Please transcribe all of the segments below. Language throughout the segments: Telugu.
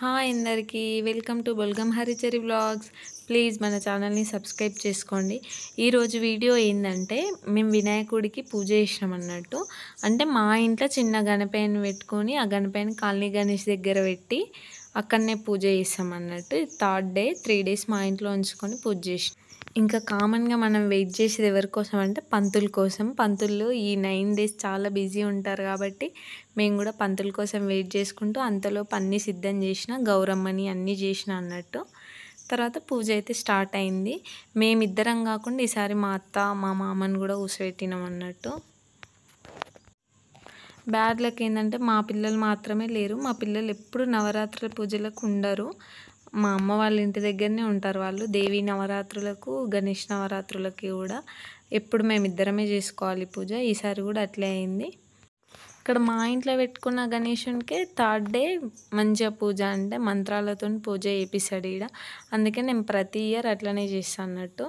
హాయ్ అందరికీ వెల్కమ్ టు బొల్గం హరిచరి వ్లాగ్స్. ప్లీజ్ మన ఛానల్ని సబ్స్క్రైబ్ చేసుకోండి. ఈరోజు వీడియో ఏంటంటే మేము వినాయకుడికి పూజ చేసినాం అన్నట్టు. అంటే మా ఇంట్లో చిన్న గణపయ్యని పెట్టుకొని ఆ గణపయ్యని కాలనీ గణేష్ దగ్గర పెట్టి అక్కడనే పూజ చేస్తాం అన్నట్టు. థర్డ్ డే 3 days మా ఇంట్లో ఉంచుకొని పూజ చేసినాం. ఇంకా కామన్గా మనం వెయిట్ చేసేది ఎవరి కోసం అంటే పంతుల కోసం. పంతులు ఈ 9 days చాలా బిజీ ఉంటారు కాబట్టి మేము కూడా పంతుల కోసం వెయిట్ చేసుకుంటూ అంతలోపు అన్నీ సిద్ధం చేసిన, గౌరమ్మని అన్నీ చేసిన అన్నట్టు. తర్వాత పూజ అయితే స్టార్ట్ అయింది. మేమిద్దరం కాకుండా ఈసారి మా అత్త మా మామని కూడా కూర్చోబెట్టినాం అన్నట్టు. బ్యాడ్ లక్ ఏంటంటే మా పిల్లలు మాత్రమే లేరు. మా పిల్లలు ఎప్పుడు నవరాత్రుల పూజలకు ఉండరు. మా అమ్మ వాళ్ళ ఇంటి దగ్గరనే ఉంటారు వాళ్ళు. దేవి నవరాత్రులకు, గణేష్ నవరాత్రులకి కూడా ఎప్పుడు మేమిద్దరమే చేసుకోవాలి పూజ. ఈసారి కూడా అట్లే అయింది. ఇక్కడ మా ఇంట్లో పెట్టుకున్న గణేషునికే 3rd day మంచిగా పూజ అంటే మంత్రాలతో పూజ చేపిస్తాడు ఈడ. అందుకే నేను ప్రతి ఇయర్ అట్లనే చేస్తాను అన్నట్టు.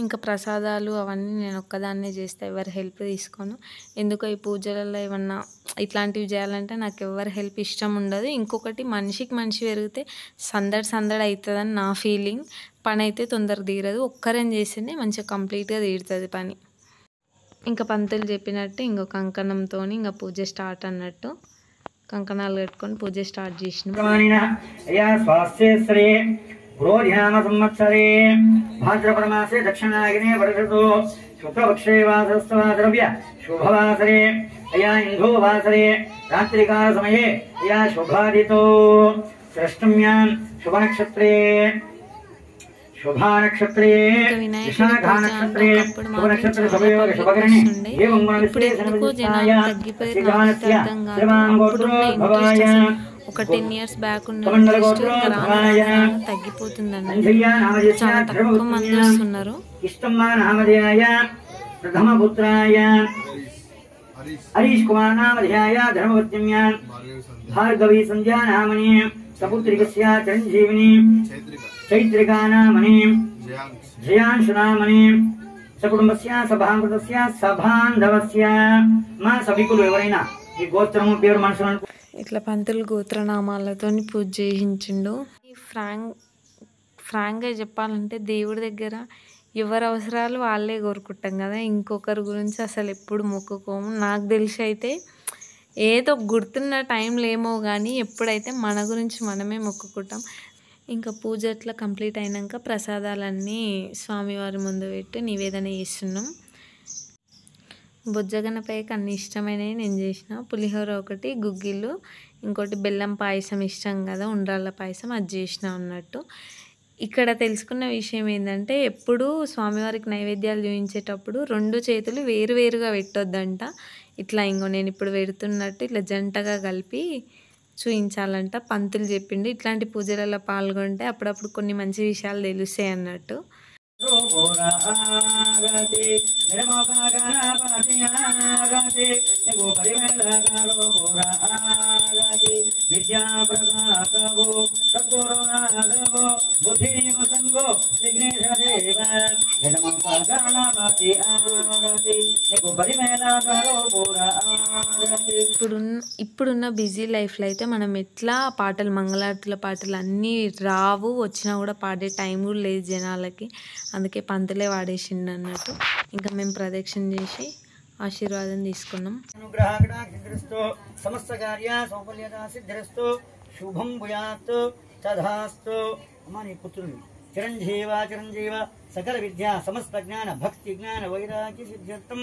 ఇంకా ప్రసాదాలు అవన్నీ నేను ఒక్కదాన్నే చేస్తే ఎవరి హెల్ప్ తీసుకోను. ఎందుకో ఈ పూజలలో ఏమన్నా ఇట్లాంటివి చేయాలంటే నాకు ఎవరి హెల్ప్ ఇష్టం ఉండదు. ఇంకొకటి మనిషికి మనిషి పెరిగితే సందడి అవుతుందని నా ఫీలింగ్. పని అయితే తొందరగా తీరదు. ఒక్కరేం చేస్తేనే మంచిగా కంప్లీట్గా తీరుతుంది పని. ఇంకా పంతులు చెప్పినట్టు ఇంకో కంకణంతో ఇంకా పూజ స్టార్ట్ అన్నట్టు. కంకణాలు కట్టుకొని పూజ స్టార్ట్ చేసినాం. पुरोध्याम संवत्सरे भाद्रपदमासे दक्षिणाग्ने वर्षतो शुक्लपक्षे वासस्तवाद्रव्य शुभवासरे अया इन्दोवासरे रात्रिकाल समये अया शुभादितो सृष्टम्यां शुभनक्षत्रे शुभानक्षत्रे विशाखानक्षत्रे शुभनक्षत्रे शुभयोग शुभकरणे एवं गुणविशेषणविशिष्टाय सिद्धानस्य सर्वाङ्गोत्रोद्भवाय ఒక 10 years బ్యాక్ ఉన్న తగ్గిపోతుందండి. చాలా తక్కువ మంది వస్తున్నారు. ఇష్టమానామధ్యాయ ప్రథమపుత్రాయ హరీష్ కుమార్ నామధ్యాయ ధర్మవత్యమ్యా భార్గవీ సంధ్యా నామని సపుత్రికస్య చిరంజీవిని చైత్రికా నామని జయాంశు నామని సకుటుంబస్య సభాంకృతస్య సభాంధవస్య. మా సభికులు ఎవరైనా ఈ గోత్రము పేరు మనసులో ఇట్లా పంతులు గోత్రనామాలతో పూజ చేయించిండు. ఫ్రాంక్గా చెప్పాలంటే దేవుడి దగ్గర ఎవరి అవసరాలు వాళ్ళే కోరుకుంటాం కదా. ఇంకొకరి గురించి అసలు ఎప్పుడు మొక్కుకోము. నాకు తెలిసి అయితే ఏదో గుర్తున్న టైంలో ఏమో కానీ ఎప్పుడైతే మన గురించి మనమే మొక్కుకుంటాం. ఇంకా పూజ అట్లా కంప్లీట్ అయినాక ప్రసాదాలన్నీ స్వామివారి ముందు పెట్టి నివేదన చేస్తున్నాం. బొజ్జగనపైకి అన్ని ఇష్టమైనవి నేను చేసిన. పులిహోర ఒకటి, గుగ్గిళ్ళు, ఇంకోటి బెల్లం పాయసం ఇష్టం కదా, ఉండ్రాళ్ళ పాయసం, అది చేసిన అన్నట్టు. ఇక్కడ తెలుసుకున్న విషయం ఏంటంటే ఎప్పుడు స్వామివారికి నైవేద్యాలు చూపించేటప్పుడు 2 చేతులు వేరువేరుగా పెట్టొద్దంట. ఇట్లా ఇంకో నేను ఇప్పుడు పెడుతున్నట్టు ఇట్లా జంటగా కలిపి చూపించాలంట. పంతులు చెప్పిండు. ఇట్లాంటి పూజలలో పాల్గొంటే అప్పుడప్పుడు కొన్ని మంచి విషయాలు తెలుస్తాయి అన్నట్టు. ఇప్పుడున్న బిజీ లైఫ్లో అయితే మనం ఎట్లా పాటలు, మంగళారతుల పాటలు అన్నీ రావు, వచ్చినా కూడా పాడే టైం కూడా లేదు జనాలకి. అందుకే పంతులే వాడేసిండు అన్నట్టు. ఇంకా మేము ప్రదక్షిణ చేసి ఆశీర్వాదం తీసుకున్నాం. సమస్త కార్య సౌఫల్యత సిద్ధిరస్తు శుభం భూయాత్ తథాస్తు. అమ్మా నీ పుత్రుని చిరంజీవ సకల విద్య సమస్త జ్ఞాన భక్తి జ్ఞాన వైరాగ్య సిద్ధ్యర్థం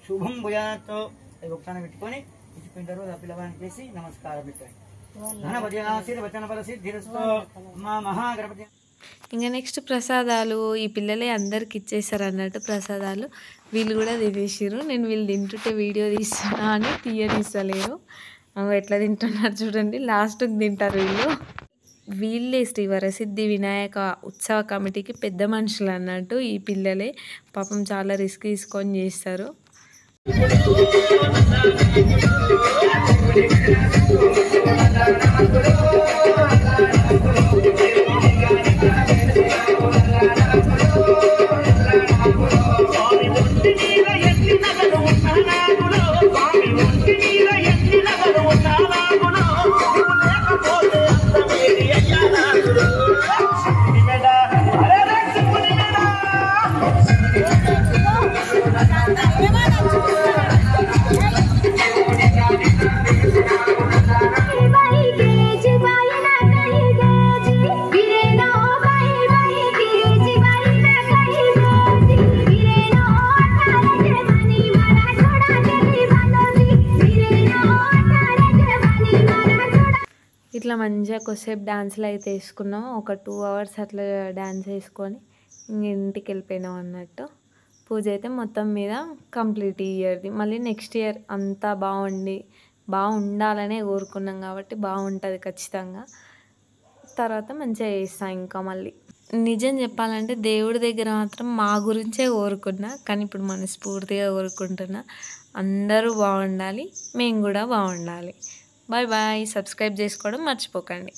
శుభం భూయాత్. అది ఒకసారి పెట్టుకొని ఇచ్చిపోయిన తర్వాత ఆ పిల్లవాడిని చేసి నమస్కారం పెట్టండి. ధనపతి ఆశీర్వచన ఫల సిద్ధిరస్తు. మా మహాగణపతి. ఇంకా నెక్స్ట్ ప్రసాదాలు ఈ పిల్లలే అందరికి ఇచ్చేసారు అన్నట్టు ప్రసాదాలు. వీళ్ళు కూడా తినేసారు. నేను వీళ్ళు తింటుంటే వీడియో తీస్తున్నా అని తీయనిస్తలేరు. ఎట్లా తింటున్నారు చూడండి. లాస్ట్కి తింటారు వీళ్ళు. వీళ్ళే శ్రీ వరసిద్ధి వినాయక ఉత్సవ కమిటీకి పెద్ద మనుషులు అన్నట్టు. ఈ పిల్లలే పాపం చాలా రిస్క్ తీసుకొని చేస్తారు. ఇట్లా మంచిగా కొద్దిసేపు డాన్సులు అయితే వేసుకున్నాం. ఒక 2 అవర్స్ అట్లా డాన్స్ వేసుకొని ఇంటికి వెళ్ళిపోయినాం అన్నట్టు. పూజ అయితే మొత్తం మీద కంప్లీట్ ఈ ఇయర్ది. మళ్ళీ నెక్స్ట్ ఇయర్ అంతా బాగుండాలనే కోరుకున్నాం కాబట్టి బాగుంటుంది ఖచ్చితంగా. తర్వాత మంచిగా చేస్తాం ఇంకా మళ్ళీ. నిజం చెప్పాలంటే దేవుడి దగ్గర మాత్రం మా గురించే కోరుకున్నా, కానీ ఇప్పుడు మనస్ఫూర్తిగా కోరుకుంటున్నా అందరూ బాగుండాలి, మేము కూడా బాగుండాలి. Bye bye. సబ్స్క్రైబ్ చేసుకోవడం మర్చిపోకండి.